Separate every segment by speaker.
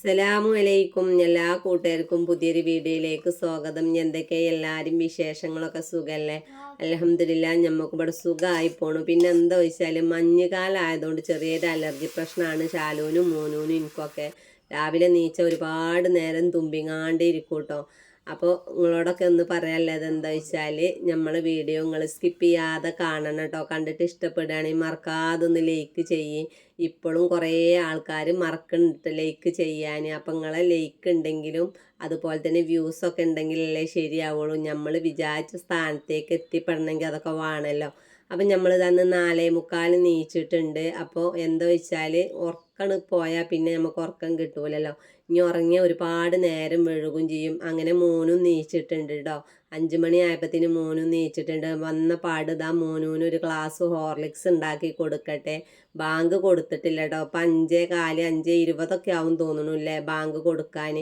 Speaker 1: അസ്സലാമു അലൈക്കും എല്ലാ കൂട്ടുകാർക്കും പുതിയൊരു വീഡിയോയിലേക്ക് സ്വാഗതം. എന്തൊക്കെ എല്ലാവരും വിശേഷങ്ങളൊക്കെ സുഖമല്ലേ? അൽഹംദുലില്ലാ നമുക്ക് ഇവിടെ സുഖമായി പോണു. പിന്നെ എന്താ വെച്ചാൽ മഞ്ഞുകാലമായതുകൊണ്ട് ചെറിയൊരു അലർജി പ്രശ്നമാണ് ശാലൂനും മോനൂനും എനിക്കൊക്കെ. രാവിലെ നീച്ച ഒരുപാട് നേരം തുമ്പിങ്ങാണ്ടേ ഇരിക്കും കേട്ടോ. അപ്പോൾ നിങ്ങളോടൊക്കെ ഒന്ന് പറയാനുള്ളത് എന്താ വെച്ചാൽ നമ്മൾ വീഡിയോ നിങ്ങൾ സ്കിപ്പ് ചെയ്യാതെ കാണണം കേട്ടോ. കണ്ടിട്ട് ഇഷ്ടപ്പെടുകയാണെങ്കിൽ മറക്കാതെ ഒന്ന് ലൈക്ക് ചെയ്യ്. ഇപ്പോഴും കുറേ ആൾക്കാർ മറക്കുന്നുണ്ട് ലൈക്ക് ചെയ്യാൻ. അപ്പം നിങ്ങളെ ലൈക്ക് ഉണ്ടെങ്കിലും അതുപോലെ തന്നെ വ്യൂസൊക്കെ ഉണ്ടെങ്കിലല്ലേ ശരിയാവുള്ളൂ. നമ്മൾ വിചാരിച്ച സ്ഥാനത്തേക്ക് എത്തിപ്പെടണമെങ്കിൽ അതൊക്കെ വേണമല്ലോ. അപ്പം നമ്മൾ തന്ന് 4:45 നീച്ചിട്ടുണ്ട്. അപ്പോൾ എന്താ വെച്ചാൽ ഉറക്കം പോയാൽ പിന്നെ നമുക്ക് ഉറക്കം കിട്ടൂലല്ലോ. ഇനി ഉറങ്ങിയ ഒരുപാട് നേരം വഴുകും ചെയ്യും. അങ്ങനെ മോനും നീച്ചിട്ടുണ്ട് കേട്ടോ. 5 മണി ആയപ്പത്തിന് മോനും നീച്ചിട്ടുണ്ട്. വന്ന പാട് ഇതാ മോനൂന് ഒരു ഗ്ലാസ് ഹോർലിക്സ് ഉണ്ടാക്കി കൊടുക്കട്ടെ. ബാങ്ക് കൊടുത്തിട്ടില്ല കേട്ടോ. അപ്പം 5:15 5:20 ആവും തോന്നണില്ലേ ബാങ്ക് കൊടുക്കാൻ.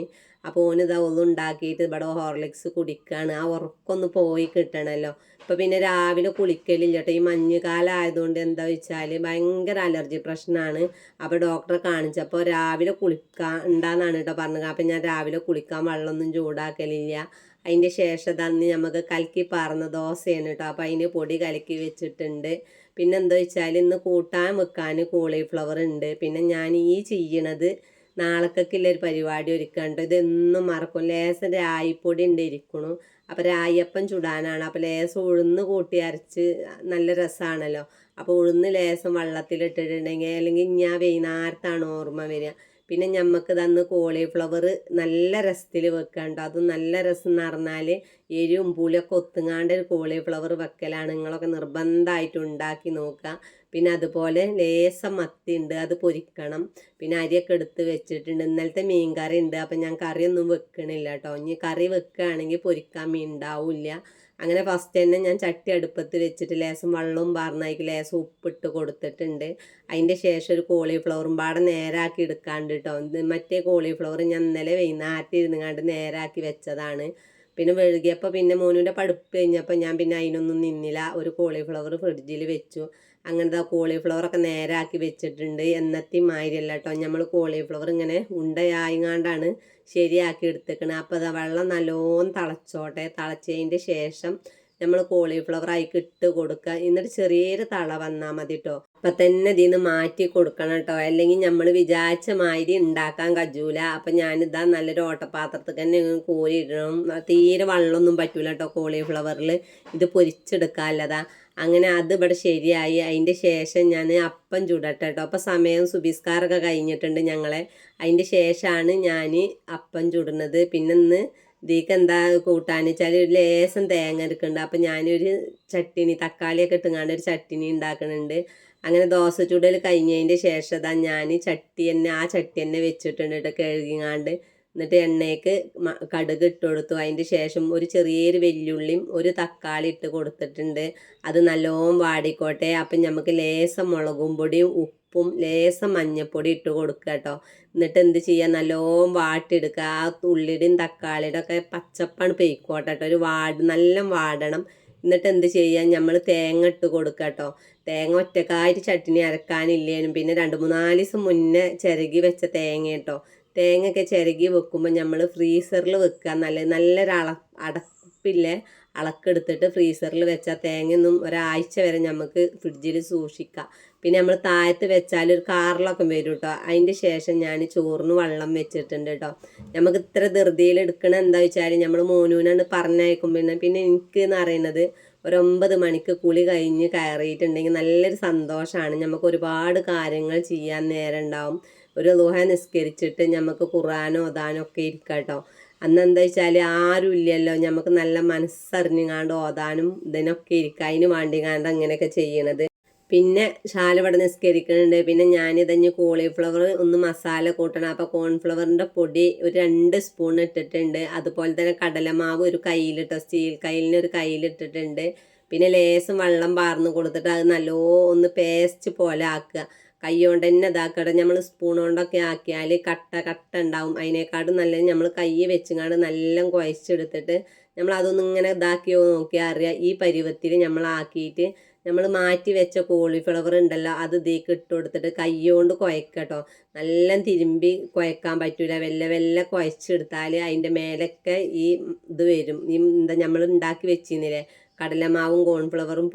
Speaker 1: അപ്പോൾ ഓനിതാ ഒന്നും ഉണ്ടാക്കിയിട്ട് ഇവിടെ ഹോർലിക്സ് കുടിക്കുകയാണ്. ആ ഉറക്കൊന്ന് പോയി കിട്ടണമല്ലോ. ഇപ്പം പിന്നെ രാവിലെ കുളിക്കലില്ല കേട്ടോ. ഈ മഞ്ഞുകാലം ആയതുകൊണ്ട് എന്താ വെച്ചാൽ ഭയങ്കര അലർജി പ്രശ്നമാണ്. അപ്പോൾ ഡോക്ടറെ കാണിച്ചപ്പോൾ രാവിലെ കുളിക്കാൻ ഉണ്ടാന്നാണ് കേട്ടോ പറഞ്ഞത്. അപ്പം ഞാൻ രാവിലെ കുളിക്കാൻ വെള്ളമൊന്നും ചൂടാക്കലില്ല. അതിൻ്റെ ശേഷം തന്നെ നമുക്ക് കലക്കി പാർന്ന ദോശയാണ് കേട്ടോ. അപ്പോൾ അതിന് പൊടി കലക്കി വെച്ചിട്ടുണ്ട്. പിന്നെ എന്താ വെച്ചാൽ ഇന്ന് കൂട്ടാൻ വെക്കാൻ കോളിഫ്ലവർ ഉണ്ട്. പിന്നെ ഞാൻ ഈ ചെയ്യണത് നാളേക്കൊക്കെയുള്ള ഒരു പരിപാടി ഒരുക്കാണ്ട്. ഇതെന്നും മറക്കും. ലേശം രായിപ്പൊടി ഉണ്ട് ഇരിക്കണു. അപ്പോൾ രായപ്പം ചുടാനാണ്. അപ്പോൾ ലേശം ഉഴുന്ന് കൂട്ടി അരച്ച് നല്ല രസമാണല്ലോ. അപ്പോൾ ഉഴുന്ന് ലേശം വെള്ളത്തിലിട്ടിട്ടുണ്ടെങ്കിൽ അല്ലെങ്കിൽ ഞാൻ വൈകുന്നേരത്താണ് ഓർമ്മ വരിക. പിന്നെ ഞമ്മക്ക് തന്ന് കോളിഫ്ലവർ നല്ല രസത്തിൽ വെക്കാണ്ടോ. അതും നല്ല രസം എന്ന് പറഞ്ഞാൽ എരിവും പുളിയൊക്കെ ഒത്തുങ്ങാണ്ട് ഒരു കോളിഫ്ലവർ വെക്കലാണ്. നിങ്ങളൊക്കെ നിർബന്ധമായിട്ട് ഉണ്ടാക്കി നോക്കുക. പിന്നെ അതുപോലെ ലേശം മത്തി ഉണ്ട്, അത് പൊരിക്കണം. പിന്നെ അരിയൊക്കെ എടുത്ത് വെച്ചിട്ടുണ്ട്. ഇന്നലത്തെ മീൻ കറി ഉണ്ട്. അപ്പം ഞാൻ കറിയൊന്നും വെക്കണില്ല കേട്ടോ. ഇനി കറി വെക്കുകയാണെങ്കിൽ പൊരിക്കാൻ മീൻ ഉണ്ടാവില്ല. അങ്ങനെ ഫസ്റ്റ് തന്നെ ഞാൻ ചട്ടി അടുപ്പത്ത് വെച്ചിട്ട് ലേശം വെള്ളവും പാർന്നതിക്ക് ലേശം ഉപ്പിട്ട് കൊടുത്തിട്ടുണ്ട്. അതിൻ്റെ ശേഷം ഒരു കോളിഫ്ലവറും പാടെ നേരാക്കി എടുക്കാണ്ട് കേട്ടോ. മറ്റേ കോളിഫ്ലവർ ഞാൻ ഇന്നലെ വൈകുന്നേരത്തിൽ ഇരുന്നുകൊണ്ട് നേരാക്കി വെച്ചതാണ്. പിന്നെ വഴുകിയപ്പോൾ പിന്നെ മോനുവിൻ്റെ പഠിപ്പ് കഴിഞ്ഞപ്പോൾ ഞാൻ പിന്നെ അതിനൊന്നും നിന്നില്ല. ഒരു കോളിഫ്ലവർ ഫ്രിഡ്ജിൽ വെച്ചു. അങ്ങനത്തെ കോളിഫ്ലവറൊക്കെ നേരാക്കി വെച്ചിട്ടുണ്ട്. എന്നത്തെയും മാതിരിയല്ല കേട്ടോ. നമ്മൾ കോളിഫ്ലവർ ഇങ്ങനെ ഉണ്ടയായിങ്ങാണ്ടാണ് ശരിയാക്കി എടുത്തേക്കണത്. അപ്പോൾ അത് വെള്ളം നല്ലോണം തിളച്ചോട്ടെ. തിളച്ചതിൻ്റെ ശേഷം നമ്മൾ കോളിഫ്ലവർ അതിക്ക് ഇട്ട് കൊടുക്കുക. എന്നിട്ട് ചെറിയൊരു തള വന്നാൽ മതി കേട്ടോ. അപ്പം തന്നെ ഇതിൽ നിന്ന് മാറ്റി കൊടുക്കണം കേട്ടോ. അല്ലെങ്കിൽ നമ്മൾ വിചാരിച്ച മാതിരി ഉണ്ടാക്കാൻ കഴിയൂല. അപ്പം ഞാനിതാ നല്ലൊരു ഓട്ടപാത്രത്തിൽ തന്നെ കോരി ഇടണം. തീരെ വെള്ളമൊന്നും പറ്റൂല കേട്ടോ കോളിഫ്ലവറിൽ. ഇത് പൊരിച്ചെടുക്കാമല്ലതാ. അങ്ങനെ അത് ഇവിടെ ശരിയായി. അതിൻ്റെ ശേഷം ഞാൻ അപ്പം ചുടട്ടെ കേട്ടോ. അപ്പം സമയം സുബിസ്കാരൊക്കെ കഴിഞ്ഞിട്ടുണ്ട് ഞങ്ങളെ. അതിൻ്റെ ശേഷമാണ് ഞാൻ അപ്പം ചുടുന്നത്. പിന്നെ ഇന്ന് ഇതിലേക്ക് എന്താ കൂട്ടാന്ന് വെച്ചാൽ ഒരു ലേശം തേങ്ങ എടുക്കുന്നുണ്ട്. അപ്പം ഞാനൊരു ചട്ടിനി തക്കാളിയൊക്കെ ഇട്ടുങ്ങാണ്ട് ഒരു ചട്ടിനി ഉണ്ടാക്കുന്നുണ്ട്. അങ്ങനെ ദോശ ചുടൽ കഴിഞ്ഞതിൻ്റെ ശേഷം ഇതാ ഞാൻ ആ ചട്ടി തന്നെ വെച്ചിട്ടുണ്ട് കേട്ടോ കഴുകിങ്ങാണ്ട്. എന്നിട്ട് എണ്ണയ്ക്ക് കടുക് ഇട്ട് കൊടുത്തു. അതിൻ്റെ ശേഷം ഒരു ചെറിയൊരു വെല്ലുള്ളിയും ഒരു തക്കാളി ഇട്ട് കൊടുത്തിട്ടുണ്ട്. അത് നല്ലോണം വാടിക്കോട്ടെ. അപ്പം നമുക്ക് ലേശം മുളകും പൊടിയും ഉപ്പും ലേശം മഞ്ഞൾപ്പൊടി ഇട്ട് കൊടുക്കുക കേട്ടോ. എന്നിട്ട് എന്ത് ചെയ്യുക, നല്ലോണം വാട്ടിയെടുക്കുക. ആ ഉള്ളിയുടെയും തക്കാളിയുടെ ഒക്കെ പച്ചപ്പാണ് പെയ്ക്കോട്ടെ കേട്ടോ. നല്ല വാടണം. എന്നിട്ട് എന്ത് ചെയ്യുക, നമ്മൾ തേങ്ങ ഇട്ട് കൊടുക്കുക കേട്ടോ. തേങ്ങ ഒറ്റക്കായിട്ട് ചട്ടിനി അരക്കാനില്ലേനും. പിന്നെ 2-3 ദിവസം മുന്നേ ചിരകി വെച്ച തേങ്ങ കേട്ടോ. തേങ്ങയൊക്കെ ചിരകി വെക്കുമ്പോൾ നമ്മൾ ഫ്രീസറിൽ വെക്കുക. നല്ലൊരു അടപ്പില്ലേ അളക്കെടുത്തിട്ട് ഫ്രീസറിൽ വെച്ചാൽ തേങ്ങയൊന്നും ഒരാഴ്ച വരെ നമുക്ക് ഫ്രിഡ്ജിൽ സൂക്ഷിക്കാം. പിന്നെ നമ്മൾ താഴത്ത് വെച്ചാൽ ഒരു കാറിലൊക്കെ വരും കേട്ടോ. അതിൻ്റെ ശേഷം ഞാൻ ചോറിന് വെള്ളം വെച്ചിട്ടുണ്ട് കേട്ടോ. നമുക്ക് ഇത്ര ധൃതിയിൽ എടുക്കണം എന്താ വെച്ചാൽ നമ്മൾ മോനൂനാണ് പറഞ്ഞയക്കും. പിന്നെ എനിക്ക് എന്ന് പറയുന്നത് ഒരു 9 മണിക്ക് കുളി കഴിഞ്ഞ് കയറിയിട്ടുണ്ടെങ്കിൽ നല്ലൊരു സന്തോഷമാണ്. നമുക്ക് ഒരുപാട് കാര്യങ്ങൾ ചെയ്യാൻ നേരം ഉണ്ടാവും. ഒരു ദുഹ നിസ്കരിച്ചിട്ട് നമുക്ക് ഖുർആനോ ഓതാനോ ഒക്കെ ഇരിക്കാം കേട്ടോ. അന്ന് എന്താ വെച്ചാൽ ആരും ഇല്ലല്ലോ. നമുക്ക് നല്ല മനസ്സറിഞ്ഞുകാണ്ട് ഓതാനും ഇതിനൊക്കെ ഇരിക്കുക. അതിന് വേണ്ടിക്കാണ്ട് അങ്ങനെയൊക്കെ ചെയ്യണത്. പിന്നെ ശാലവിടെ നിസ്കരിക്കുന്നുണ്ട്. പിന്നെ ഞാനിതഞ്ഞ് കോളിഫ്ലവർ ഒന്ന് മസാല കൂട്ടണം. അപ്പോൾ കോൺഫ്ലവറിൻ്റെ പൊടി ഒരു 2 സ്പൂൺ ഇട്ടിട്ടുണ്ട്. അതുപോലെ തന്നെ കടലമാവ് ഒരു കയ്യിലിട്ടോ, സ്റ്റീൽ കയ്യിലിനൊരു കയ്യിലിട്ടിട്ടുണ്ട്. പിന്നെ ലേശം വെള്ളം പാർന്ന് കൊടുത്തിട്ട് അത് നല്ലോണം ഒന്ന് പേസ്റ്റ് പോലെ ആക്കുക. കൈ കൊണ്ട് തന്നെ ഇതാക്കട്ടെ. നമ്മൾ സ്പൂൺ കൊണ്ടൊക്കെ ആക്കിയാൽ കട്ട ഉണ്ടാവും. അതിനേക്കാട്ടും നല്ലത് നമ്മൾ കൈ വെച്ചുകൊണ്ട് നല്ല കുഴച്ചെടുത്തിട്ട് നമ്മൾ അതൊന്നും ഇങ്ങനെ ഇതാക്കി നോക്കിയാൽ അറിയാം. ഈ പരുവത്തിൽ നമ്മൾ ആക്കിയിട്ട് നമ്മൾ മാറ്റി വെച്ച കോളിഫ്ലവർ ഉണ്ടല്ലോ അത് ഇതിലേക്ക് ഇട്ട് കൊടുത്തിട്ട് കൈകൊണ്ട് കുഴക്കട്ടോ. നല്ല തിരുമ്പി കുഴക്കാൻ പറ്റൂല, വെല്ല കുഴച്ചെടുത്താൽ അതിൻ്റെ മേലൊക്കെ ഈ ഇത് വരും. ഈ എന്താ നമ്മൾ ഉണ്ടാക്കി വെച്ചിരുന്നില്ലേ കടലമാവും കോൺഫ്ലവറും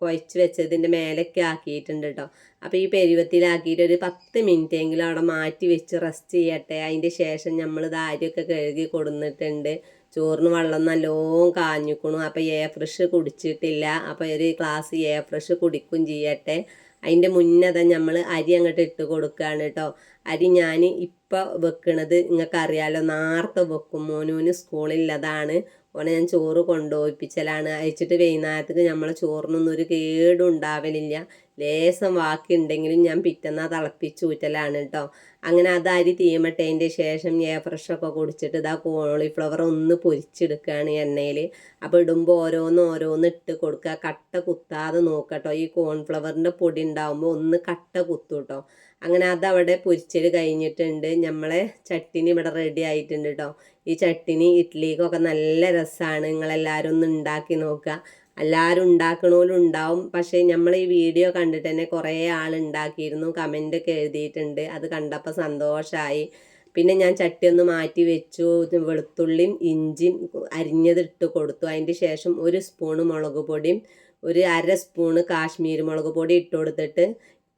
Speaker 1: കുഴച്ച് വെച്ചതിൻ്റെ മേലൊക്കെ ആക്കിയിട്ടുണ്ട് കേട്ടോ. അപ്പോൾ ഈ പെരുവത്തിലാക്കിയിട്ട് ഒരു 10 മിനിറ്റെങ്കിലും അവിടെ മാറ്റി വെച്ച് റെസ്റ്റ് ചെയ്യട്ടെ. അതിൻ്റെ ശേഷം നമ്മൾ അരിയൊക്കെ കഴുകി കൊടുന്നിട്ടുണ്ട്. ചോറിന് വെള്ളം നല്ലോണം കാഞ്ഞിക്കണു. അപ്പോൾ ഫ്രഷ് കുടിച്ചിട്ടില്ല. അപ്പോൾ ഒരു ഗ്ലാസ് ഫ്രഷ് കുടിക്കും ചെയ്യട്ടെ. അതിൻ്റെ മുന്നേ നമ്മൾ അരി അങ്ങോട്ട് ഇട്ട് കൊടുക്കുകയാണ് കേട്ടോ. അരി ഞാൻ ഇപ്പോൾ വെക്കണത് നിങ്ങൾക്കറിയാലോ, നേരത്തെ വെക്കും. മോനൂന് സ്കൂളില്ലതാണ്, ഓനെ ഞാൻ ചോറ് കൊണ്ടുപോയിപ്പിച്ചലാണ്. അയച്ചിട്ട് വൈകുന്നേരത്തേക്ക് നമ്മളെ ചോറിനൊന്നും ഒരു കേടും ഉണ്ടാവലില്ല. ലേസം ബാക്കി ഉണ്ടെങ്കിലും ഞാൻ പിറ്റന്നാ തിളപ്പിച്ച് ഊറ്റലാണ് കേട്ടോ. അങ്ങനെ അത് അരി തീമട്ടതിൻ്റെ ശേഷം ഫ്രഷൊക്കെ കുടിച്ചിട്ട് ഇതാ കോളിഫ്ലവർ ഒന്ന് പൊരിച്ചെടുക്കുകയാണ് എണ്ണയിൽ. അപ്പോൾ ഇടുമ്പോൾ ഓരോന്ന് ഇട്ട് കൊടുക്കുക. കട്ട കുത്താതെ നോക്കട്ടോ. ഈ കോൺഫ്ലവറിൻ്റെ പൊടി ഉണ്ടാകുമ്പോൾ ഒന്ന് കട്ട കുത്തു കേട്ടോ. അങ്ങനെ അതവിടെ പൊരിച്ചൽ കഴിഞ്ഞിട്ടുണ്ട്. നമ്മളെ ചട്ടിനി ഇവിടെ റെഡി ആയിട്ടുണ്ട് കേട്ടോ. ഈ ചട്ടിനി ഇഡ്ഡലിക്കൊക്കെ നല്ല രസമാണ്. നിങ്ങളെല്ലാവരും ഒന്ന് ഉണ്ടാക്കി നോക്കുക. എല്ലാവരും ഉണ്ടാക്കണോലും ഉണ്ടാവും. പക്ഷേ നമ്മൾ ഈ വീഡിയോ കണ്ടിട്ട് തന്നെ കുറേ ആളുണ്ടാക്കിയിരുന്നു, കമൻ്റൊക്കെ എഴുതിയിട്ടുണ്ട്. അത് കണ്ടപ്പോൾ സന്തോഷമായി. പിന്നെ ഞാൻ ചട്ടി ഒന്ന് മാറ്റി വെച്ചു. വെളുത്തുള്ളിയും ഇഞ്ചിയും അരിഞ്ഞത് ഇട്ട് കൊടുത്തു. അതിൻ്റെ ശേഷം 1 സ്പൂണ് മുളക് പൊടിയും 1/2 സ്പൂണ് കാശ്മീരി മുളക് പൊടി ഇട്ട് കൊടുത്തിട്ട്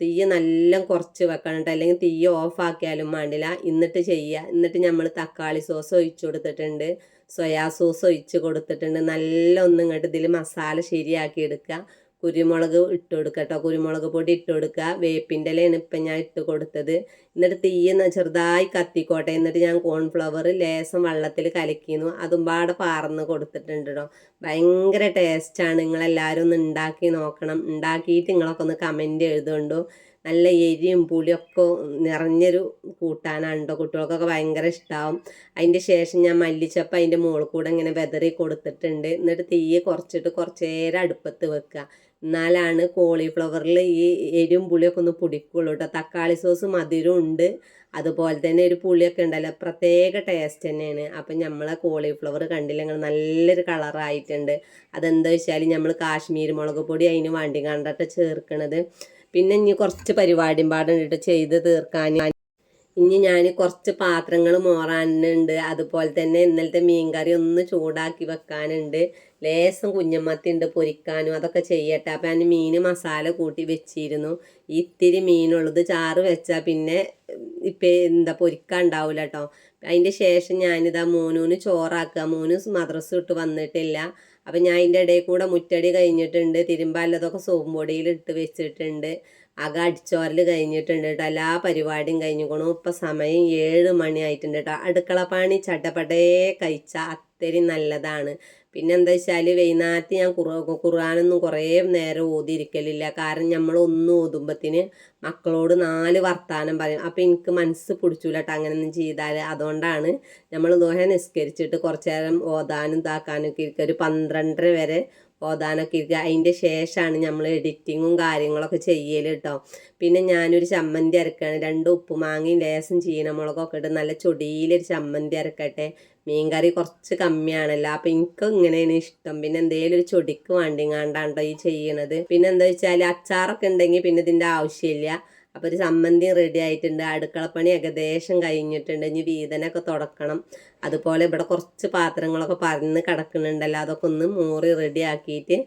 Speaker 1: തീ നല്ല കുറച്ച് വെക്കണം കേട്ടോ, അല്ലെങ്കിൽ തീ ഓഫാക്കിയാലും വേണ്ടില്ല. എന്നിട്ട് നമ്മൾ തക്കാളി സോസ് ഒഴിച്ചു കൊടുത്തിട്ടുണ്ട്, സോയാ സോസ് ഒഴിച്ച് കൊടുത്തിട്ടുണ്ട്. നല്ല ഒന്നും ഇങ്ങോട്ട് ഇതിൽ മസാല ശരിയാക്കി എടുക്കുക. കുരുമുളക് ഇട്ട് കൊടുക്കുക കേട്ടോ, കുരുമുളക് പൊടി ഇട്ട് കൊടുക്കുക. വേപ്പിൻ്റെ ഇലയാണ് ഇപ്പം ഞാൻ ഇട്ട് കൊടുത്തത്. എന്നിട്ട് തീയെന്ന് ചെറുതായി കത്തിക്കോട്ടെ. എന്നിട്ട് ഞാൻ കോൺഫ്ലവർ ലേസം വെള്ളത്തിൽ കലക്കിയിരുന്നു, അതും പാടെ പാർന്ന് കൊടുത്തിട്ടുണ്ട് കേട്ടോ. ഭയങ്കര ടേസ്റ്റാണ്. നിങ്ങളെല്ലാവരും ഒന്ന് ഉണ്ടാക്കി നോക്കണം. ഉണ്ടാക്കിയിട്ട് നിങ്ങളൊക്കെ ഒന്ന് കമൻറ്റ് എഴുതുകൊണ്ടു. നല്ല എരിയും പുളിയൊക്കെ നിറഞ്ഞൊരു കൂട്ടാനാണ് കേട്ടോ. കുട്ടികൾക്കൊക്കെ ഭയങ്കര ഇഷ്ടമാവും. അതിൻ്റെ ശേഷം ഞാൻ മല്ലിച്ചപ്പ് അതിൻ്റെ മുകളിൽ കൂടെ ഇങ്ങനെ വെതറി കൊടുത്തിട്ടുണ്ട്. എന്നിട്ട് തീ കുറച്ചിട്ട് കുറച്ച് നേരം അടുപ്പത്ത് വെക്കുക. എന്നാലാണ് കോളിഫ്ലവറിൽ ഈ എരിവും പുളിയൊക്കെ ഒന്ന് പിടിക്കുള്ളൂ കേട്ടോ. തക്കാളി സോസ് മധുരം ഉണ്ട്, അതുപോലെ തന്നെ ഒരു പുളിയൊക്കെ ഉണ്ടല്ലോ, പ്രത്യേക ടേസ്റ്റ് തന്നെയാണ്. അപ്പം നമ്മളെ കോളിഫ്ലവർ കണ്ടില്ലെങ്കിൽ നല്ലൊരു കളറായിട്ടുണ്ട്. അതെന്താ വെച്ചാൽ നമ്മൾ കാശ്മീരി മുളക് പൊടി അതിന് വേണ്ടി കണ്ടിട്ട് ചേർക്കണത്. പിന്നെ ഇനി കുറച്ച് പരിപാടിയും പാടുണ്ട് ചെയ്ത് തീർക്കാൻ. ഇനി ഞാൻ കുറച്ച് പാത്രങ്ങൾ മോറാനുണ്ട്. അതുപോലെ തന്നെ ഇന്നലത്തെ മീൻകറി ഒന്ന് ചൂടാക്കി വെക്കാനുണ്ട്. ലേസം കുഞ്ഞമ്മത്തി ഉണ്ട് പൊരിക്കാനും, അതൊക്കെ ചെയ്യട്ടെ. അപ്പം ഞാൻ മീൻ മസാല കൂട്ടി വെച്ചിരുന്നു. ഇത്തിരി മീനുള്ളത് ചാറ് വെച്ചാൽ പിന്നെ ഇപ്പം പൊരിക്കാൻ ഉണ്ടാവില്ല കേട്ടോ. അതിൻ്റെ ശേഷം ഞാനിതാ മോനൂന് ചോറാക്കുക. മോന് മദ്രസ വിട്ട് വന്നിട്ടില്ല. അപ്പം ഞാൻ അതിൻ്റെ ഇടയിൽ കൂടെ മുറ്റടി കഴിഞ്ഞിട്ടുണ്ട്. തിരുമ്പാലതൊക്കെ സോപ്പും പൊടിയിൽ ഇട്ട് വെച്ചിട്ടുണ്ട്. അടിച്ചോരൽ കഴിഞ്ഞിട്ടുണ്ട് കേട്ടോ. എല്ലാ പരിപാടിയും കഴിഞ്ഞിക്കണു. ഇപ്പം സമയം 7 മണി ആയിട്ടുണ്ട് കേട്ടോ. അടുക്കള പണി ചട്ടപ്പട്ടേ കഴിച്ചാൽ അത്രയും നല്ലതാണ്. പിന്നെ എന്താ വെച്ചാൽ വൈകുന്നേരത്ത് ഞാൻ ഖുർആനൊന്നും കുറേ നേരം ഓതിയിരിക്കലില്ല. കാരണം നമ്മളൊന്നും ഓതുമ്പത്തിന് മക്കളോട് 4 വർത്താനം പറയും. അപ്പം എനിക്ക് മനസ്സ് പിടിച്ചില്ല കേട്ടോ അങ്ങനെയൊന്നും ചെയ്താൽ. അതുകൊണ്ടാണ് നമ്മൾ ദോഹ നിസ്കരിച്ചിട്ട് കുറച്ച് നേരം ഓതാനും ഇതാക്കാനൊക്കെ ഇരിക്കുക. ഒരു 12:30 വരെ ഓതാനൊക്കെ ഇരിക്കുക. അതിൻ്റെ ശേഷമാണ് നമ്മൾ എഡിറ്റിങ്ങും കാര്യങ്ങളൊക്കെ ചെയ്യൽ കേട്ടോ. പിന്നെ ഞാനൊരു ചമ്മന്തി അരക്കുകയാണ്. 2 ഉപ്പുമാങ്ങയും ലേസം ചീനമുളകൊക്കെ ഇട്ട് നല്ല ചൊടിയിലൊരു ചമ്മന്തി അരക്കട്ടെ. മീൻകറി കുറച്ച് കമ്മിയാണല്ലോ, അപ്പം എനിക്ക് ഇങ്ങനെയാണ് ഇഷ്ടം. പിന്നെ എന്തെങ്കിലും ഒരു ചൊടിക്ക് വേണ്ടിങ്ങാണ്ടാണ്ടോ ഈ ചെയ്യണത്. പിന്നെ എന്താ വെച്ചാൽ അച്ചാറൊക്കെ ഉണ്ടെങ്കിൽ പിന്നെ ഇതിൻ്റെ ആവശ്യമില്ല. അപ്പോൾ ഒരു ചമ്മന്തി റെഡി ആയിട്ടുണ്ട്. അടുക്കളപ്പണി ഏകദേശം കഴിഞ്ഞിട്ടുണ്ട്. ഇനി വീതനൊക്കെ തുടക്കണം. അതുപോലെ ഇവിടെ കുറച്ച് പാത്രങ്ങളൊക്കെ പറന്ന് കിടക്കുന്നുണ്ടല്ലോ, അതൊക്കെ ഒന്ന് മോറി റെഡി ആക്കിയിട്ട്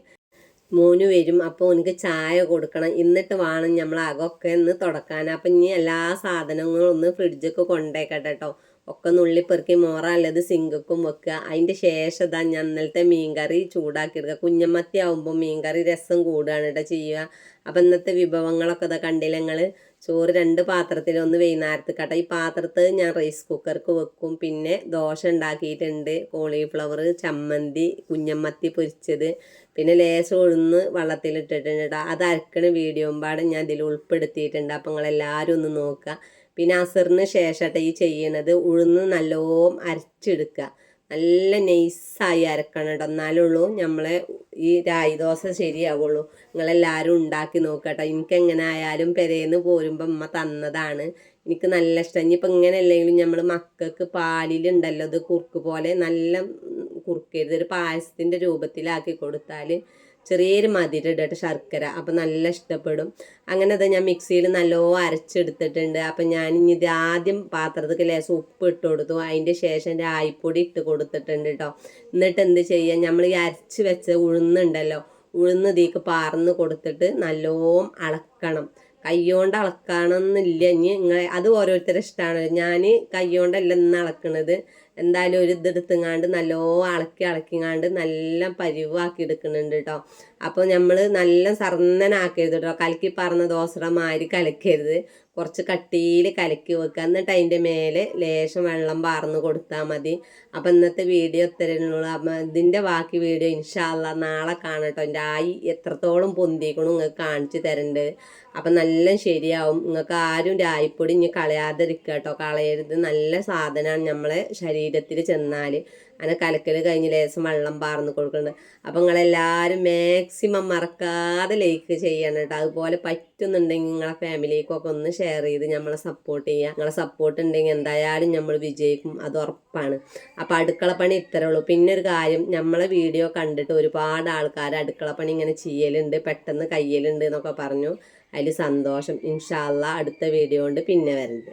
Speaker 1: മോന് വരും. അപ്പോൾ എനിക്ക് ചായ കൊടുക്കണം. എന്നിട്ട് വേണം നമ്മൾ അകമൊക്കെ ഒന്ന് തുടക്കാൻ. അപ്പം ഇനി എല്ലാ സാധനങ്ങളും ഒന്ന് ഫ്രിഡ്ജൊക്കെ കൊണ്ടേക്കട്ടെ കേട്ടോ. ഒക്കെ നുള്ളിപ്പെറുക്കി മോറല്ലത് സിങ്കും വെക്കുക. അതിൻ്റെ ശേഷം ഇതാ ഞാൻ ഇന്നലത്തെ മീൻകറി ചൂടാക്കിയെടുക്കുക. കുഞ്ഞമ്മത്തി ആകുമ്പോൾ മീൻകറി രസം കൂടുകയാണ് കേട്ടോ ചെയ്യുക. അപ്പം ഇന്നത്തെ വിഭവങ്ങളൊക്കെ ഇതാ കണ്ടില്ല നിങ്ങൾ. ചോറ് 2 പാത്രത്തിൽ, ഒന്ന് വൈകുന്നേരത്ത് കേട്ടോ. ഈ പാത്രത്തിൽ ഞാൻ റൈസ് കുക്കർക്ക് വെക്കും. പിന്നെ ദോശ ഉണ്ടാക്കിയിട്ടുണ്ട്, കോളിഫ്ലവർ ചമ്മന്തി, കുഞ്ഞമ്മത്തി പൊരിച്ചത്, പിന്നെ ലേശം ഉഴുന്ന് വെള്ളത്തിലിട്ടിട്ടുണ്ട് കേട്ടോ. അത് അരക്കണ വീഡിയോയും പാടെ ഞാൻ ഇതിൽ ഉൾപ്പെടുത്തിയിട്ടുണ്ട്. അപ്പം നിങ്ങളെല്ലാവരും ഒന്ന് നോക്കുക. പിന്നെ അസറിന് ശേഷമായിട്ട് ഈ ചെയ്യണത് ഉഴുന്ന് നല്ലോണം അരച്ചെടുക്കുക. നല്ല നൈസായി അരക്കണം കേട്ടോ. എന്നാലുള്ളൂ നമ്മളെ ഈ രായി ദോശ ശരിയാവുള്ളൂ. നിങ്ങളെല്ലാവരും ഉണ്ടാക്കി നോക്കട്ടോ. എനിക്കെങ്ങനെ ആയാലും പെരേന്ന് പോരുമ്പോൾ അമ്മ തന്നതാണ്. എനിക്ക് നല്ല ഇഷ്ടം. ഇനിയിപ്പോൾ ഇങ്ങനെ അല്ലെങ്കിലും നമ്മൾ മക്കൾക്ക് പാലിലുണ്ടല്ലോ ഇത് കുറുക്ക് പോലെ നല്ല കുറുക്കരുത്, ഒരു പായസത്തിൻ്റെ രൂപത്തിലാക്കി കൊടുത്താൽ ചെറിയൊരു മധുരം ഇടട്ടെ ശർക്കര, അപ്പം നല്ല ഇഷ്ടപ്പെടും. അങ്ങനെ അത് ഞാൻ മിക്സിയിൽ നല്ലോണം അരച്ചെടുത്തിട്ടുണ്ട്. അപ്പം ഞാൻ ഇനി ഇത് ആദ്യം പാത്രത്തിൽ ലേശം ഉപ്പ് ഇട്ട് കൊടുത്തു, അതിൻ്റെ ശേഷം രായിപ്പൊടി ഇട്ട് കൊടുത്തിട്ടുണ്ട് കേട്ടോ. എന്നിട്ട് എന്ത് ചെയ്യുക, നമ്മൾ ഈ അരച്ച് വെച്ച ഉഴുന്നുണ്ടല്ലോ, ഉഴുന്ന് ഇതിലേക്ക് പാർന്ന് കൊടുത്തിട്ട് നല്ലോണം അളക്കണം. കൈകൊണ്ട് അളക്കണമെന്നില്ല, ഇനി അത് ഓരോരുത്തരുടെ ഇഷ്ടമാണ്. ഞാൻ കൈകൊണ്ടല്ല ഇന്ന് അളക്കണത്. എന്തായാലും ഒരു ഇതെടുത്തുങ്ങാണ്ട് നല്ലോണം ഇളക്കിങ്ങാണ്ട് നല്ല പരിവാക്കി എടുക്കുന്നുണ്ട് കേട്ടോ. അപ്പോൾ നമ്മൾ നല്ല സർന്നനാക്കരുത് കേട്ടോ, കലക്കി പറഞ്ഞ ദോശയുടെ മാതിരി കലക്കരുത്, കുറച്ച് കട്ടിയിൽ കലക്കി വെക്കുക. എന്നിട്ട് അതിൻ്റെ മേലെ ലേശം വെള്ളം പാർന്ന് കൊടുത്താൽ മതി. അപ്പം ഇന്നത്തെ വീഡിയോ ഇത്രയുള്ളൂ. അപ്പം ഇതിൻ്റെ ബാക്കി വീഡിയോ ഇൻഷാ അല്ലാ നാളെ കാണട്ടോ. എൻ്റെ ആയി എത്രത്തോളം പൊന്തിക്കണു നിങ്ങൾക്ക് കാണിച്ചു തരേണ്ടത്. അപ്പം നല്ല ശരിയാവും. നിങ്ങൾക്ക് ആരും രായിപ്പൊടി ഇനി കളയാതിരിക്കുക കേട്ടോ, കളയരുത്. നല്ല സാധനമാണ് നമ്മളെ ശരീരത്തിൽ ചെന്നാൽ. അങ്ങനെ കലക്കൽ കഴിഞ്ഞ് ലേശം വെള്ളം പാർന്ന് കൊടുക്കുന്നുണ്ട്. അപ്പം നിങ്ങളെല്ലാവരും മാക്സിമം മറക്കാതെ ലൈക്ക് ചെയ്യണം കേട്ടോ. അതുപോലെ പറ്റുന്നുണ്ടെങ്കിൽ നിങ്ങളെ ഫാമിലിക്കൊക്കെ ഒന്ന് ഷെയർ ചെയ്ത് നമ്മളെ സപ്പോർട്ട് ചെയ്യുക. നിങ്ങളെ സപ്പോർട്ട് ഉണ്ടെങ്കിൽ എന്തായാലും നമ്മൾ വിജയിക്കും, അത് ഉറപ്പാണ്. അപ്പം അടുക്കളപ്പണി ഇത്രേ ഉള്ളൂ. പിന്നെ ഒരു കാര്യം, നമ്മളെ വീഡിയോ കണ്ടിട്ട് ഒരുപാട് ആൾക്കാർ അടുക്കളപ്പണി ഇങ്ങനെ ചെയ്യലുണ്ട്, പെട്ടെന്ന് കയ്യലുണ്ട് എന്നൊക്കെ പറഞ്ഞു. അതിൽ സന്തോഷം. ഇൻഷാ അല്ലാ അടുത്ത വീഡിയോ കൊണ്ട് പിന്നെ വരുന്നുണ്ട്.